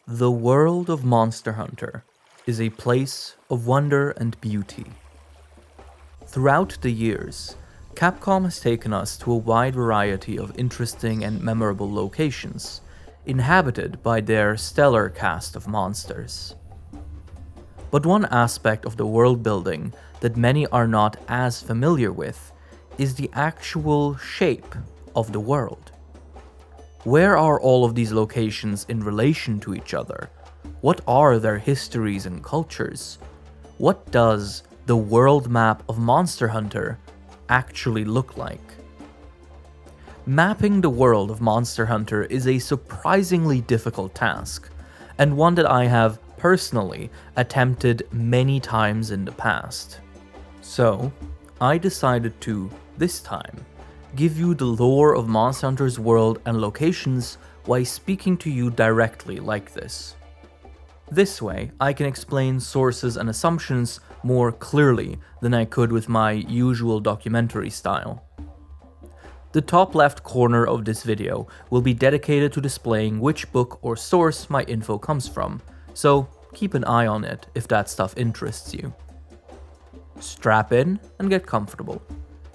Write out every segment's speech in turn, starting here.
The world of Monster Hunter is a place of wonder and beauty. Throughout the years, Capcom has taken us to a wide variety of interesting and memorable locations, inhabited by their stellar cast of monsters. But one aspect of the world building that many are not as familiar with is the actual shape of the world. Where are all of these locations in relation to each other? What are their histories and cultures? What does the world map of Monster Hunter actually look like? Mapping the world of Monster Hunter is a surprisingly difficult task, and one that I have personally attempted many times in the past. So, I decided to, this time, give you the lore of Monster Hunter's world and locations while speaking to you directly like this. This way, I can explain sources and assumptions more clearly than I could with my usual documentary style. The top left corner of this video will be dedicated to displaying which book or source my info comes from, so keep an eye on it if that stuff interests you. Strap in and get comfortable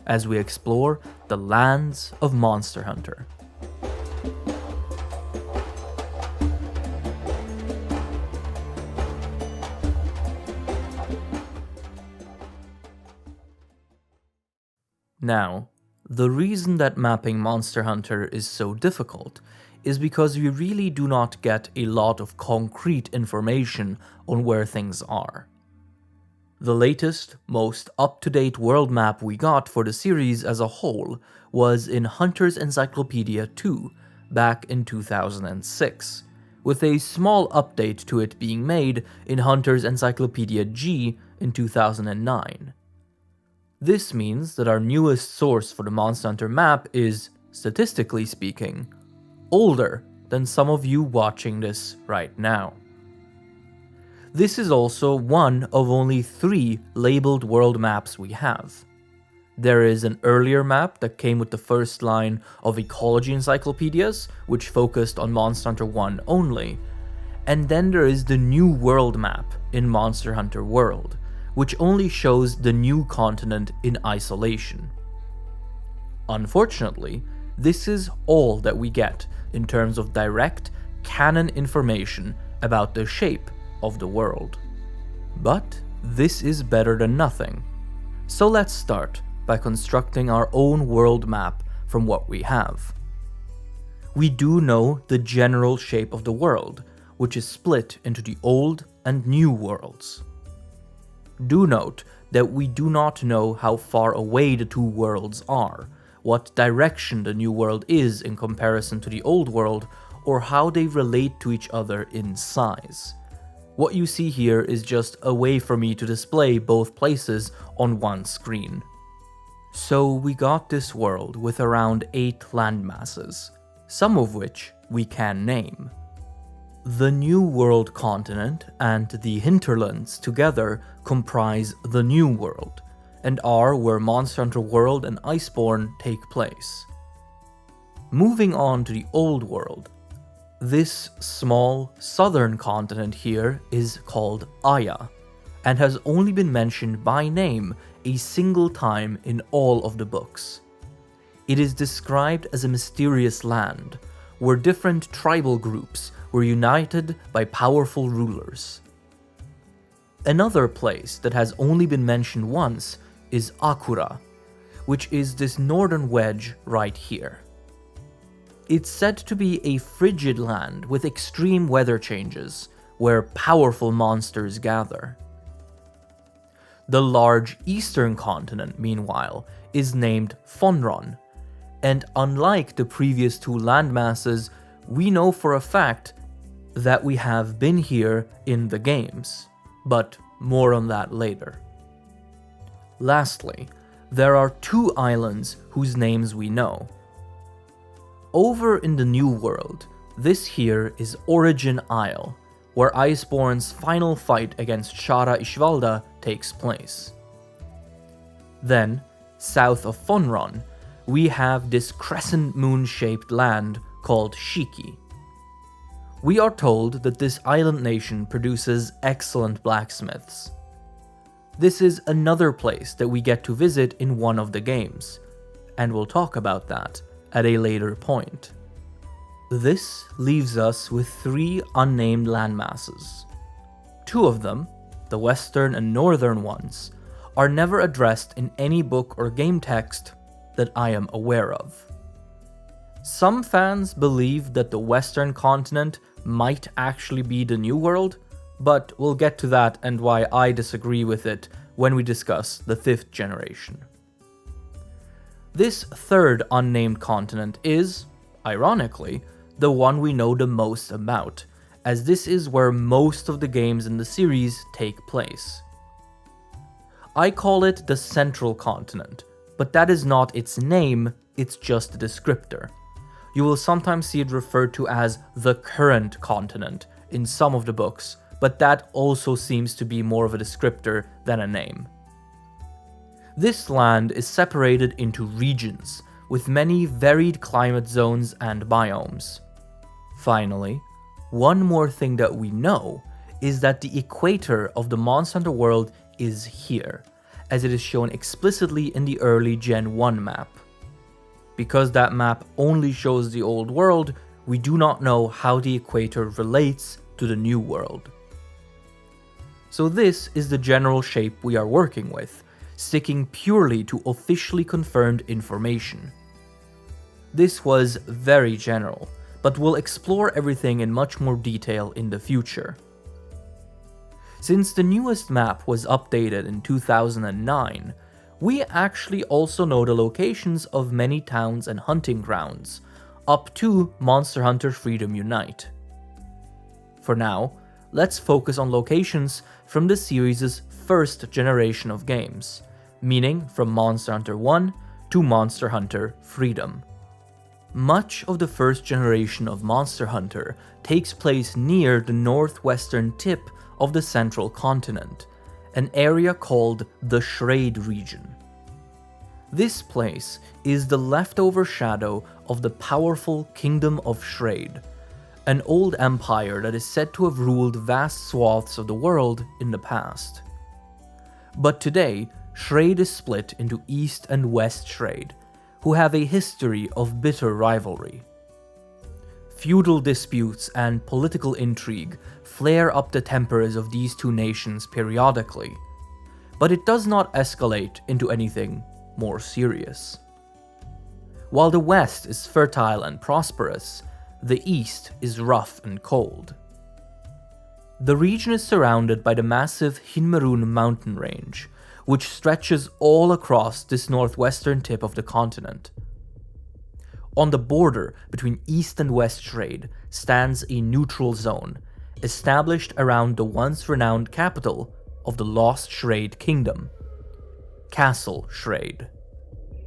as we explore the lands of Monster Hunter. Now, the reason that mapping Monster Hunter is so difficult is because we really do not get a lot of concrete information on where things are. The latest, most up-to-date world map we got for the series as a whole was in Hunter's Encyclopedia 2 back in 2006, with a small update to it being made in Hunter's Encyclopedia G in 2009. This means that our newest source for the Monster Hunter map is, statistically speaking, older than some of you watching this right now. This is also one of only 3 labeled world maps we have. There is an earlier map that came with the first line of Ecology Encyclopedias, which focused on Monster Hunter 1 only, and then there is the new world map in Monster Hunter World, which only shows the new continent in isolation. Unfortunately, this is all that we get in terms of direct, canon information about the shape of the world. But this is better than nothing. So let's start by constructing our own world map from what we have. We do know the general shape of the world, which is split into the old and new worlds. Do note that we do not know how far away the two worlds are, what direction the new world is in comparison to the old world, or how they relate to each other in size. What you see here is just a way for me to display both places on one screen. So we got this world with around 8 landmasses, some of which we can name. The New World continent and the hinterlands together comprise the New World, and are where Monster Hunter World and Iceborne take place. Moving on to the Old World, this small southern continent here is called Aya, and has only been mentioned by name a single time in all of the books. It is described as a mysterious land, where different tribal groups were united by powerful rulers. Another place that has only been mentioned once is Akura, which is this northern wedge right here. It's said to be a frigid land with extreme weather changes, where powerful monsters gather. The large eastern continent, meanwhile, is named Fonron, and unlike the previous 2 landmasses, we know for a fact that we have been here in the games, but more on that later. Lastly, there are 2 islands whose names we know. Over in the New World, this here is Origin Isle, where Iceborne's final fight against Shara Ishvalda takes place. Then, south of Fonron, we have this crescent moon-shaped land called Shiki. We are told that this island nation produces excellent blacksmiths. This is another place that we get to visit in one of the games, and we'll talk about that at a later point. This leaves us with 3 unnamed landmasses. 2 of them, the western and northern ones, are never addressed in any book or game text that I am aware of. Some fans believe that the western continent might actually be the New World, but we'll get to that and why I disagree with it when we discuss the 5th generation. This 3rd unnamed continent is, ironically, the one we know the most about, as this is where most of the games in the series take place. I call it the Central Continent, but that is not its name, it's just a descriptor. You will sometimes see it referred to as the Current Continent in some of the books, but that also seems to be more of a descriptor than a name. This land is separated into regions, with many varied climate zones and biomes. Finally, one more thing that we know is that the equator of the Monster Hunter world is here, as it is shown explicitly in the early Gen 1 map. Because that map only shows the old world, we do not know how the equator relates to the new world. So this is the general shape we are working with, sticking purely to officially confirmed information. This was very general, but we'll explore everything in much more detail in the future. Since the newest map was updated in 2009, we actually also know the locations of many towns and hunting grounds, up to Monster Hunter Freedom Unite. For now, let's focus on locations from the series' 1st generation of games, meaning from Monster Hunter 1 to Monster Hunter Freedom. Much of the 1st generation of Monster Hunter takes place near the northwestern tip of the Central Continent, an area called the Shrade region. This place is the leftover shadow of the powerful Kingdom of Shrade, an old empire that is said to have ruled vast swaths of the world in the past. But today, Shrade is split into East and West Shrade, who have a history of bitter rivalry. Feudal disputes and political intrigue flare up the tempers of these 2 nations periodically, but it does not escalate into anything more serious. While the West is fertile and prosperous, the East is rough and cold. The region is surrounded by the massive Hinmerun mountain range, which stretches all across this northwestern tip of the continent. On the border between East and West Shrade stands a neutral zone, established around the once renowned capital of the Lost Shrade Kingdom, Castle Shrade.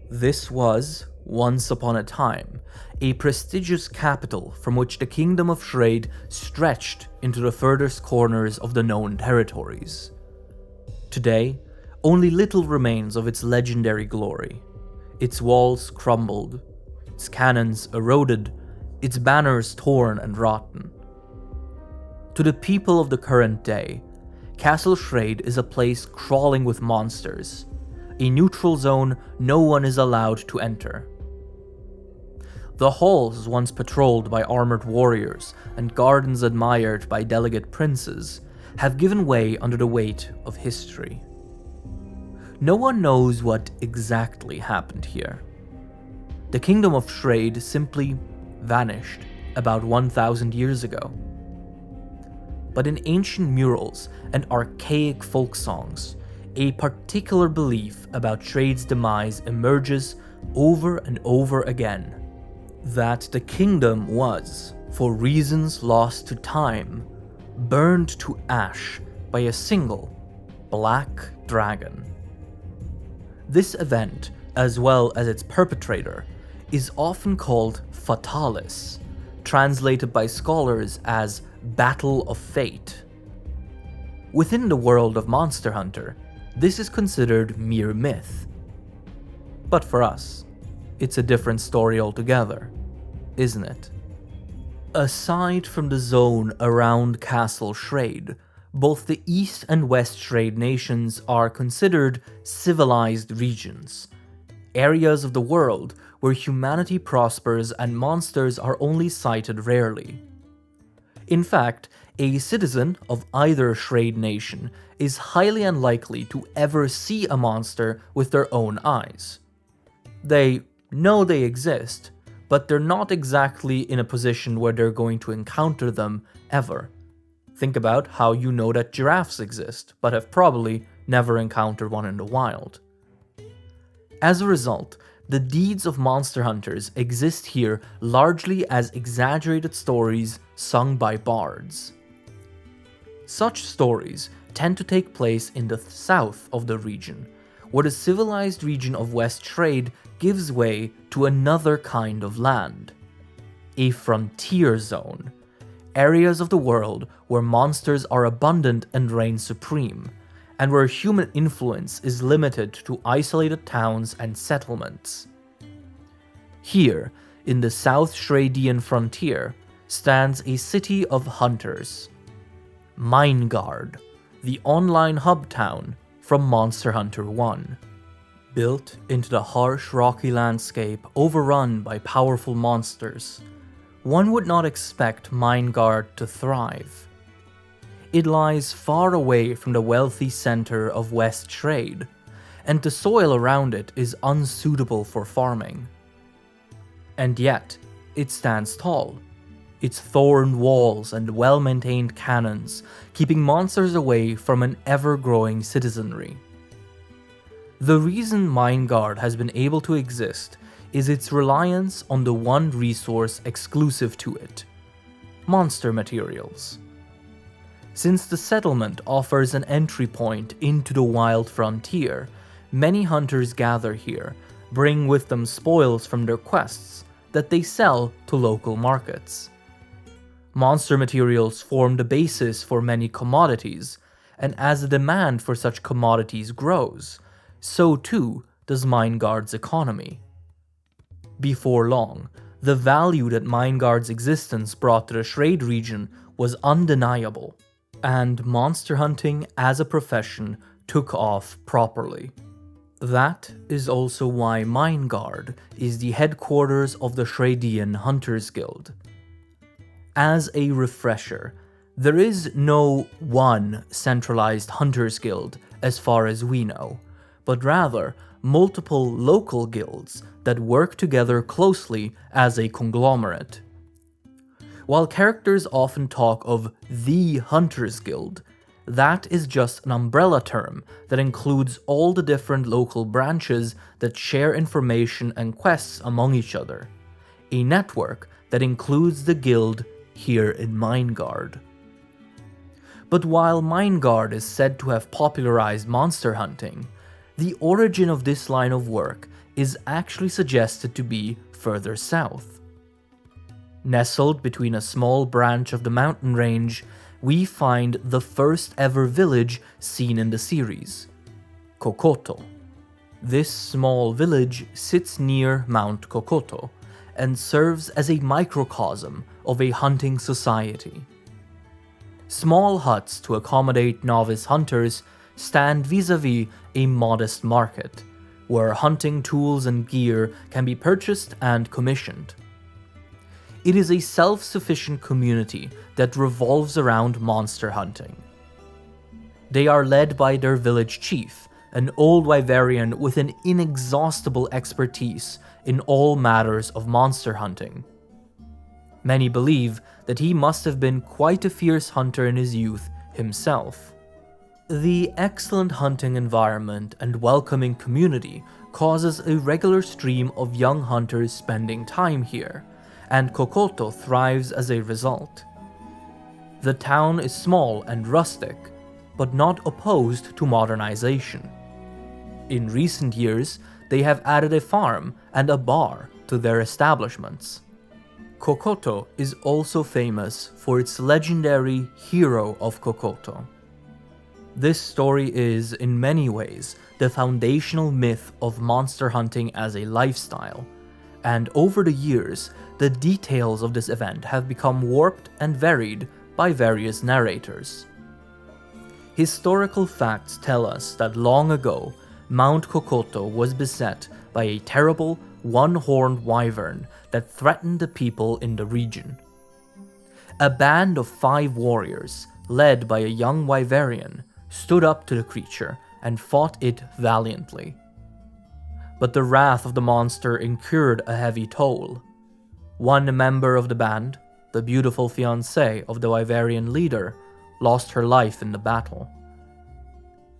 This was, once upon a time, a prestigious capital from which the Kingdom of Shrade stretched into the furthest corners of the known territories. Today, only little remains of its legendary glory. Its walls crumbled, its cannons eroded, its banners torn and rotten. To the people of the current day, Castle Shrade is a place crawling with monsters, a neutral zone no one is allowed to enter. The halls once patrolled by armored warriors and gardens admired by delegate princes have given way under the weight of history. No one knows what exactly happened here. The Kingdom of Shrade simply vanished about 1,000 years ago. But in ancient murals and archaic folk songs, a particular belief about Shrade's demise emerges over and over again. That the kingdom was, for reasons lost to time, burned to ash by a single black dragon. This event, as well as its perpetrator, is often called Fatalis, translated by scholars as Battle of Fate. Within the world of Monster Hunter, this is considered mere myth. But for us, it's a different story altogether, isn't it? Aside from the zone around Castle Shrade, both the East and West Shrade nations are considered civilized regions, areas of the world where humanity prospers and monsters are only sighted rarely. In fact, a citizen of either Shrade nation is highly unlikely to ever see a monster with their own eyes. They know they exist, but they're not exactly in a position where they're going to encounter them ever. Think about how you know that giraffes exist, but have probably never encountered one in the wild. As a result, the deeds of monster hunters exist here largely as exaggerated stories sung by bards. Such stories tend to take place in the south of the region, where the civilized region of West Shrade gives way to another kind of land. A frontier zone. Areas of the world where monsters are abundant and reign supreme, and where human influence is limited to isolated towns and settlements. Here, in the South Shradian frontier, stands a city of hunters. Minegard, the online hub town from Monster Hunter 1. Built into the harsh rocky landscape overrun by powerful monsters, one would not expect Minegard to thrive. It lies far away from the wealthy center of West Shrade, and the soil around it is unsuitable for farming. And yet, it stands tall, its thorn walls and well-maintained cannons keeping monsters away from an ever-growing citizenry. The reason Minegard has been able to exist is its reliance on the one resource exclusive to it: monster materials. Since the settlement offers an entry point into the wild frontier, many hunters gather here, bring with them spoils from their quests that they sell to local markets. Monster materials form the basis for many commodities, and as the demand for such commodities grows, so too does Minegard's economy. Before long, the value that Minegard's existence brought to the Shrade region was undeniable, and monster hunting as a profession took off properly. That is also why Minegard is the headquarters of the Shradian Hunters Guild. As a refresher, there is no one centralized Hunters Guild as far as we know, but rather multiple local guilds that work together closely as a conglomerate. While characters often talk of the Hunters Guild, that is just an umbrella term that includes all the different local branches that share information and quests among each other, a network that includes the guild here in Minegard. But while Minegard is said to have popularized monster hunting, the origin of this line of work is actually suggested to be further south. Nestled between a small branch of the mountain range, we find the first ever village seen in the series, Kokoto. This small village sits near Mount Kokoto and serves as a microcosm of a hunting society. Small huts to accommodate novice hunters stand vis-a-vis a modest market, where hunting tools and gear can be purchased and commissioned. It is a self-sufficient community that revolves around monster hunting. They are led by their village chief, an old Wyverian with an inexhaustible expertise in all matters of monster hunting. Many believe that he must have been quite a fierce hunter in his youth himself. The excellent hunting environment and welcoming community causes a regular stream of young hunters spending time here, and Kokoto thrives as a result. The town is small and rustic, but not opposed to modernization. In recent years, they have added a farm and a bar to their establishments. Kokoto is also famous for its legendary Hero of Kokoto. This story is, in many ways, the foundational myth of monster hunting as a lifestyle, and over the years, the details of this event have become warped and varied by various narrators. Historical facts tell us that long ago, Mount Kokoto was beset by a terrible, one-horned wyvern that threatened the people in the region. A band of 5 warriors, led by a young wyverian, stood up to the creature and fought it valiantly. But the wrath of the monster incurred a heavy toll. One member of the band, the beautiful fiancée of the wyverian leader, lost her life in the battle.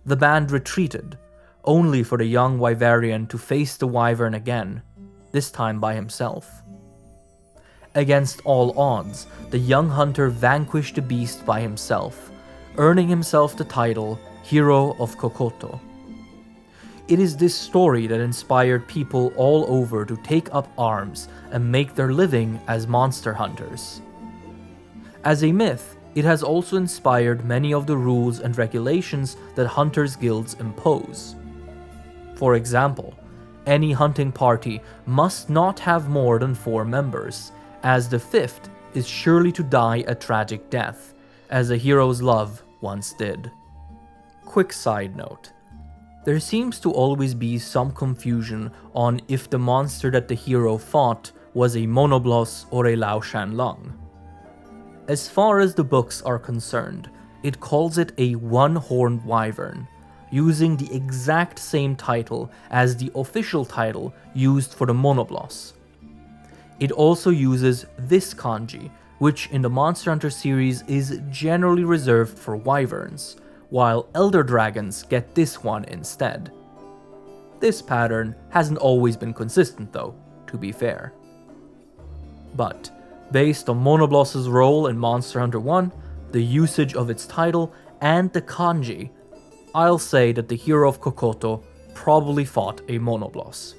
The band retreated, only for the young wyverian to face the wyvern again, this time by himself. Against all odds, the young hunter vanquished the beast by himself, earning himself the title Hero of Kokoto. It is this story that inspired people all over to take up arms and make their living as monster hunters. As a myth, it has also inspired many of the rules and regulations that hunters' guilds impose. For example, any hunting party must not have more than 4 members, as the 5th is surely to die a tragic death, as a hero's love once did. Quick side note. There seems to always be some confusion on if the monster that the hero fought was a monoblos or a Laoshan lung. As far as the books are concerned, it calls it a one-horned wyvern, using the exact same title as the official title used for the monoblos. It also uses this kanji, which in the Monster Hunter series is generally reserved for wyverns, while elder dragons get this one instead. This pattern hasn't always been consistent though, to be fair. But, based on Monoblos's role in Monster Hunter 1, the usage of its title, and the kanji, I'll say that the hero of Kokoto probably fought a Monoblos.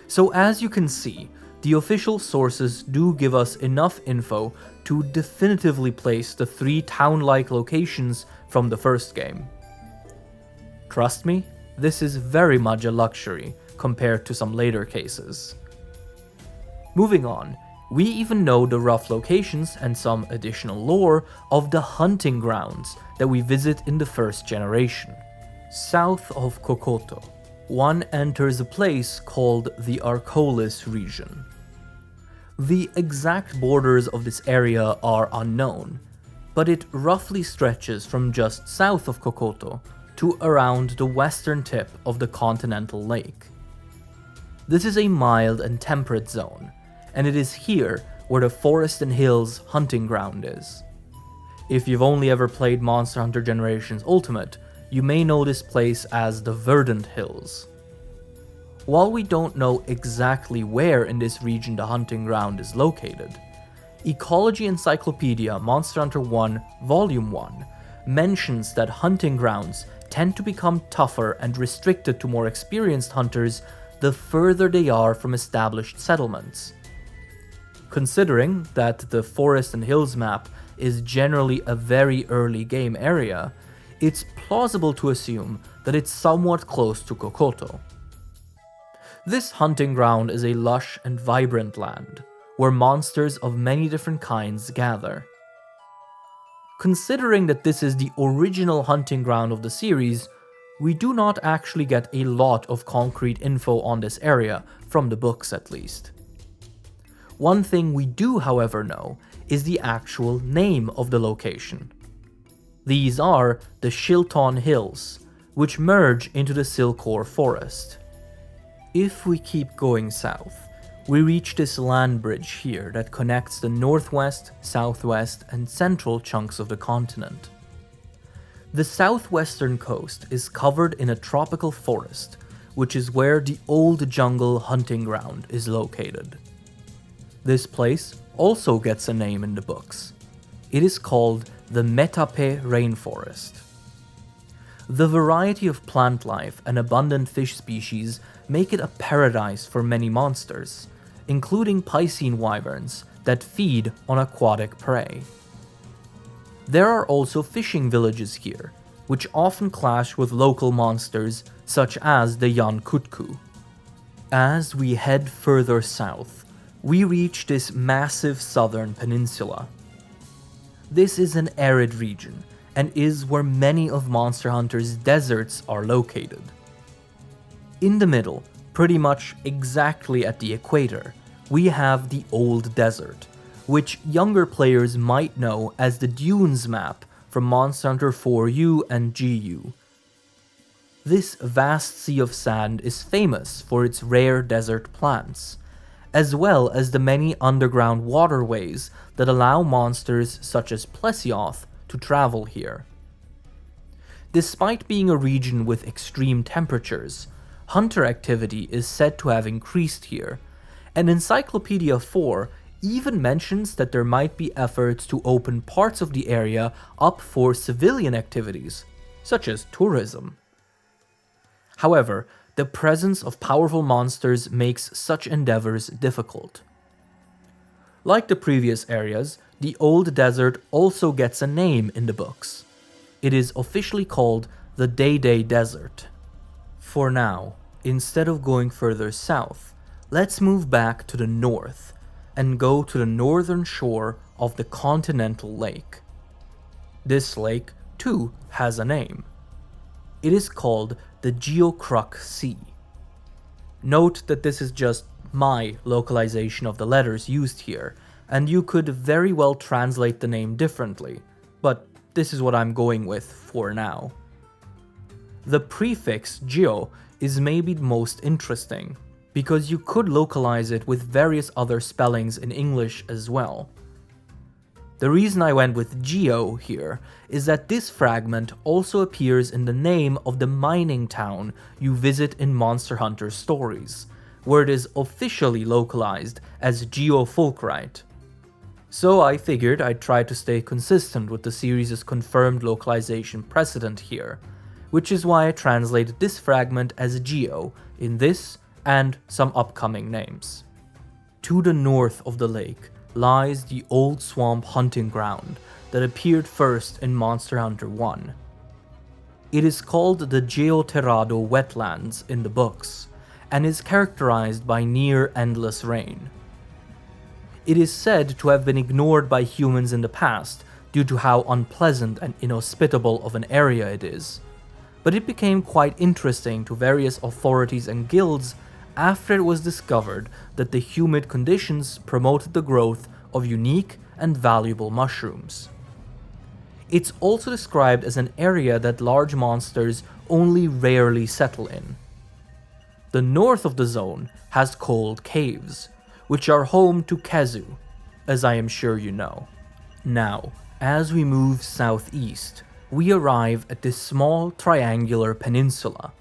So as you can see, the official sources do give us enough info to definitively place the 3 town-like locations from the first game. Trust me, this is very much a luxury compared to some later cases. Moving on, we even know the rough locations and some additional lore of the hunting grounds that we visit in the first generation. South of Kokoto, one enters a place called the Arcolis region. The exact borders of this area are unknown, but it roughly stretches from just south of Kokoto to around the western tip of the continental lake. This is a mild and temperate zone, and it is here where the Forest and Hills hunting ground is. If you've only ever played Monster Hunter Generations Ultimate, you may know this place as the Verdant Hills. While we don't know exactly where in this region the hunting ground is located, Ecology Encyclopedia Monster Hunter 1 Volume 1 mentions that hunting grounds tend to become tougher and restricted to more experienced hunters the further they are from established settlements. Considering that the Forest and Hills map is generally a very early game area, it's plausible to assume that it's somewhat close to Kokoto. This hunting ground is a lush and vibrant land, where monsters of many different kinds gather. Considering that this is the original hunting ground of the series, we do not actually get a lot of concrete info on this area, from the books at least. One thing we do, however, know is the actual name of the location. These are the Shilton Hills, which merge into the Silkor Forest. If we keep going south, we reach this land bridge here that connects the northwest, southwest, and central chunks of the continent. The southwestern coast is covered in a tropical forest, which is where the old jungle hunting ground is located. This place also gets a name in the books. It is called the Metape Rainforest. The variety of plant life and abundant fish species make it a paradise for many monsters, including Piscine wyverns that feed on aquatic prey. There are also fishing villages here, which often clash with local monsters such as the Yankutku. As we head further south, we reach this massive southern peninsula. This is an arid region, and is where many of Monster Hunter's deserts are located. In the middle, pretty much exactly at the equator, we have the Old Desert, which younger players might know as the Dunes map from Monster Hunter 4U and GU. This vast sea of sand is famous for its rare desert plants, as well as the many underground waterways that allow monsters such as Plesioth to travel here. Despite being a region with extreme temperatures, hunter activity is said to have increased here, and Encyclopedia 4 even mentions that there might be efforts to open parts of the area up for civilian activities, such as tourism. However, the presence of powerful monsters makes such endeavors difficult. Like the previous areas, the Old Desert also gets a name in the books. It is officially called the Day Desert. For now, instead of going further south, let's move back to the north and go to the northern shore of the continental lake. This lake, too, has a name. It is called the Geokruk Sea. Note that this is just my localization of the letters used here, and you could very well translate the name differently, but this is what I'm going with for now. The prefix geo is maybe most interesting, because you could localize it with various other spellings in English as well. The reason I went with geo here is that this fragment also appears in the name of the mining town you visit in Monster Hunter stories, where it is officially localized as Geofulcrite. So I figured I'd try to stay consistent with the series' confirmed localization precedent here, which is why I translated this fragment as Geo in this and some upcoming names. To the north of the lake lies the Old Swamp Hunting Ground that appeared first in Monster Hunter 1. It is called the Geoterrado Wetlands in the books, and is characterized by near endless rain. It is said to have been ignored by humans in the past due to how unpleasant and inhospitable of an area it is, but it became quite interesting to various authorities and guilds after it was discovered that the humid conditions promoted the growth of unique and valuable mushrooms. It's also described as an area that large monsters only rarely settle in. The north of the zone has cold caves, which are home to Kezu, as I am sure you know. Now, as we move southeast, we arrive at this small triangular peninsula.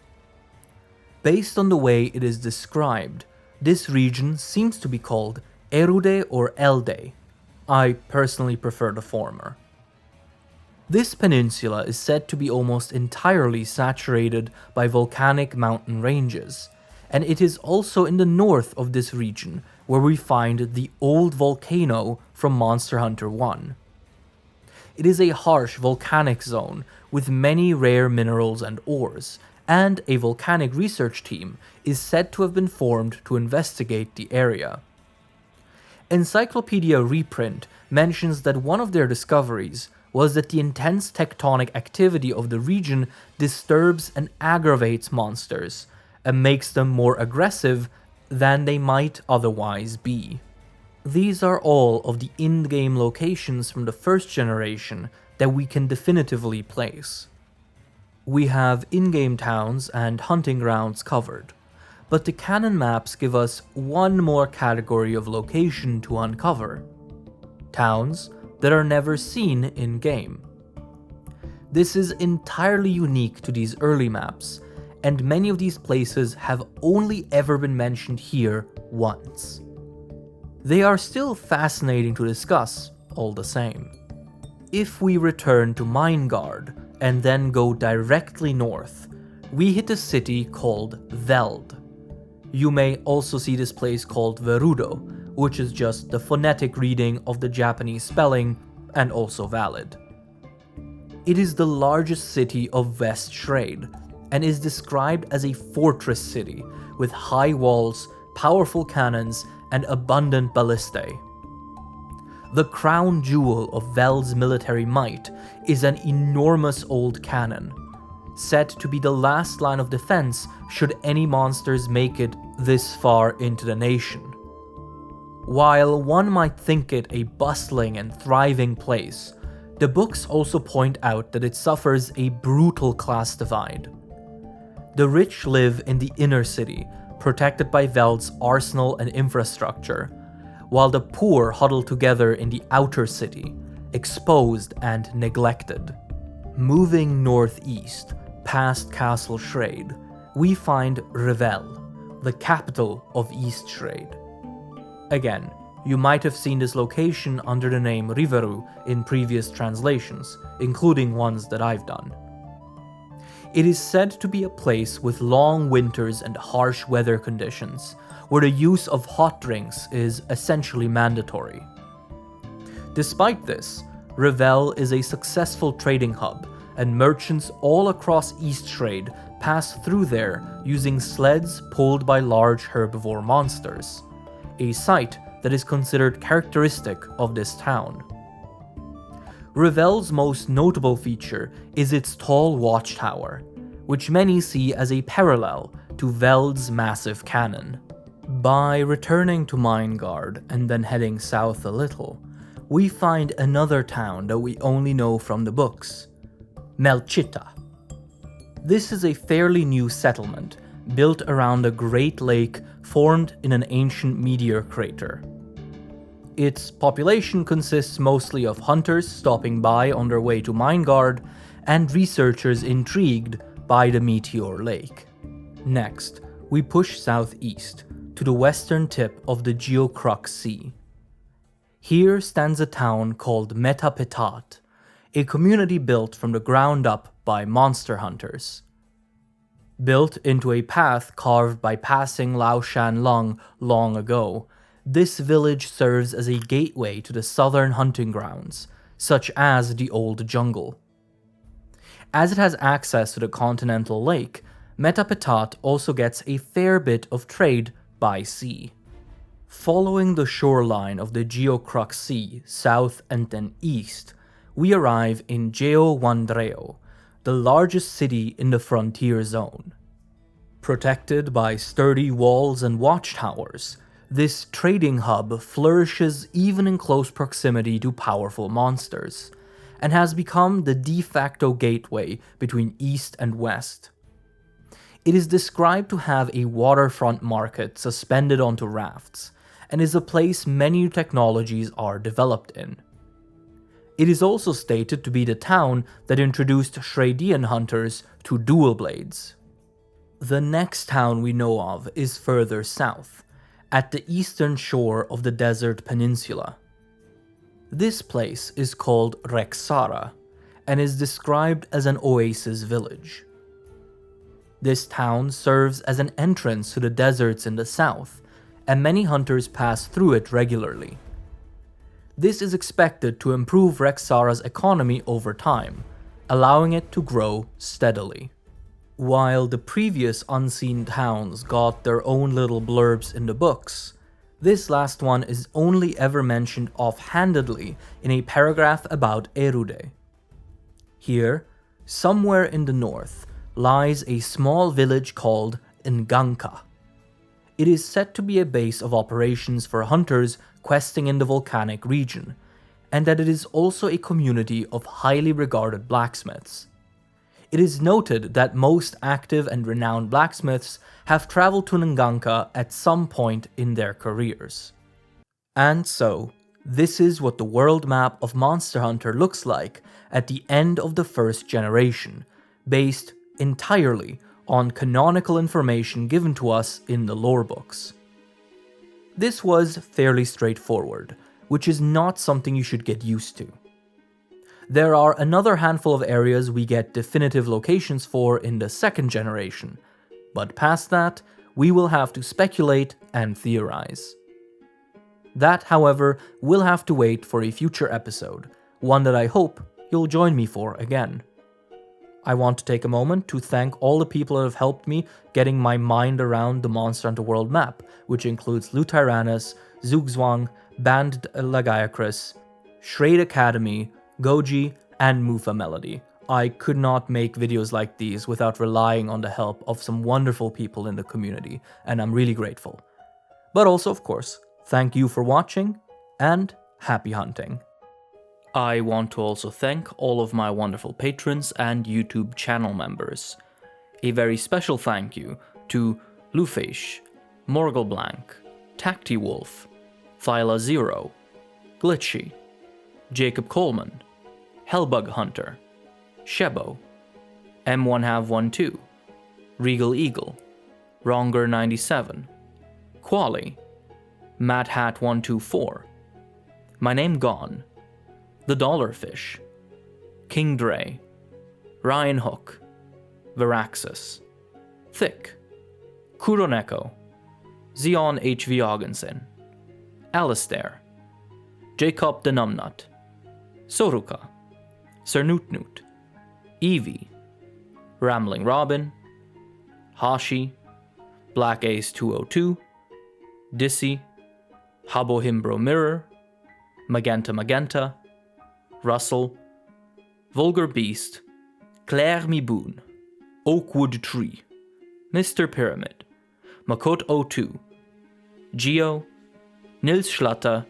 Based on the way it is described, this region seems to be called Erude or Elde. I personally prefer the former. This peninsula is said to be almost entirely saturated by volcanic mountain ranges, and it is also in the north of this region where we find the old volcano from Monster Hunter 1. It is a harsh volcanic zone with many rare minerals and ores, and a volcanic research team is said to have been formed to investigate the area. Encyclopedia Reprint mentions that one of their discoveries was that the intense tectonic activity of the region disturbs and aggravates monsters, and makes them more aggressive than they might otherwise be. These are all of the in-game locations from the first generation that we can definitively place. We have in-game towns and hunting grounds covered, but the canon maps give us one more category of location to uncover: towns that are never seen in-game. This is entirely unique to these early maps, and many of these places have only ever been mentioned here once. They are still fascinating to discuss, all the same. If we return to Minegard, and then go directly north, we hit a city called Veld. You may also see this place called Verudo, which is just the phonetic reading of the Japanese spelling, and also valid. It is the largest city of West Schrade, and is described as a fortress city with high walls, powerful cannons, and abundant ballistae. The crown jewel of Veld's military might is an enormous old cannon, said to be the last line of defense should any monsters make it this far into the nation. While one might think it a bustling and thriving place, the books also point out that it suffers a brutal class divide. The rich live in the inner city, protected by Veld's arsenal and infrastructure, while the poor huddle together in the outer city, exposed and neglected. Moving northeast, past Castle Shrade, we find Revel, the capital of East Shrade. Again, you might have seen this location under the name Riveru in previous translations, including ones that I've done. It is said to be a place with long winters and harsh weather conditions, where the use of hot drinks is essentially mandatory. Despite this, Revel is a successful trading hub, and merchants all across East Shrade pass through there using sleds pulled by large herbivore monsters, a sight that is considered characteristic of this town. Revel's most notable feature is its tall watchtower, which many see as a parallel to Veld's massive cannon. By returning to Minegard and then heading south a little, we find another town that we only know from the books, Melchita. This is a fairly new settlement, built around a great lake formed in an ancient meteor crater. Its population consists mostly of hunters stopping by on their way to Minegard, and researchers intrigued by the meteor lake. Next, we push southeast to the western tip of the Geocrux Sea. Here stands a town called Metapetat, a community built from the ground up by monster hunters. Built into a path carved by passing Lao Shan Lung long ago, this village serves as a gateway to the southern hunting grounds, such as the Old Jungle. As it has access to the continental lake, Metapetat also gets a fair bit of trade by sea. Following the shoreline of the Geocrux Sea south and then east, we arrive in Geo Wandreo, the largest city in the frontier zone. Protected by sturdy walls and watchtowers, this trading hub flourishes even in close proximity to powerful monsters, and has become the de facto gateway between east and west. It is described to have a waterfront market suspended onto rafts, and is a place many new technologies are developed in. It is also stated to be the town that introduced Shradian hunters to dual blades. The next town we know of is further south, at the eastern shore of the desert peninsula. This place is called Rexara, and is described as an oasis village. This town serves as an entrance to the deserts in the south, and many hunters pass through it regularly. This is expected to improve Rexara's economy over time, allowing it to grow steadily. While the previous unseen towns got their own little blurbs in the books, this last one is only ever mentioned offhandedly in a paragraph about Erude. Here, somewhere in the north, lies a small village called Nganka. It is said to be a base of operations for hunters questing in the volcanic region, and that it is also a community of highly regarded blacksmiths. It is noted that most active and renowned blacksmiths have traveled to Nganka at some point in their careers. And so, this is what the world map of Monster Hunter looks like at the end of the first generation, based entirely on canonical information given to us in the lore books. This was fairly straightforward, which is not something you should get used to. There are another handful of areas we get definitive locations for in the second generation, but past that, we will have to speculate and theorize. That, however, will have to wait for a future episode, one that I hope you'll join me for again. I want to take a moment to thank all the people that have helped me getting my mind around the Monster Hunter World map, which includes Lutyrannus, Zugzwang, Band Lagaiacris, Shrade Academy, Goji, and Mufa Melody. I could not make videos like these without relying on the help of some wonderful people in the community, and I'm really grateful. But also, of course, thank you for watching, and happy hunting. I want to also thank all of my wonderful patrons and YouTube channel members. A very special thank you to Lufeish, Morgul Blank, Tacti Wolf, Thyla Zero, Glitchy, Jacob Coleman, Hellbug Hunter, Shebo, M1Have12, Regal Eagle, Wronger97, Quali, Matt Hat 124, My Name Gone, The Dollarfish, King Dre, Ryan Hook, Veraxis, Thick, Kuroneko, Zion HV Augensen, Alistair, Jacob the Numbnut, Soruka, Cernutnut, Evie, Rambling Robin, Hashi, Black Ace 202, Dissy, Habo Himbro Mirror, Magenta, Russell, Vulgar Beast, Claire Miboon, Oakwood Tree, Mr. Pyramid, Makot02, Geo, Nils Schlatter,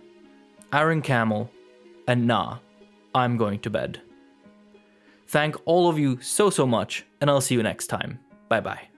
Aaron Camel, and Nah, I'm going to bed. Thank all of you so much, and I'll see you next time. Bye bye.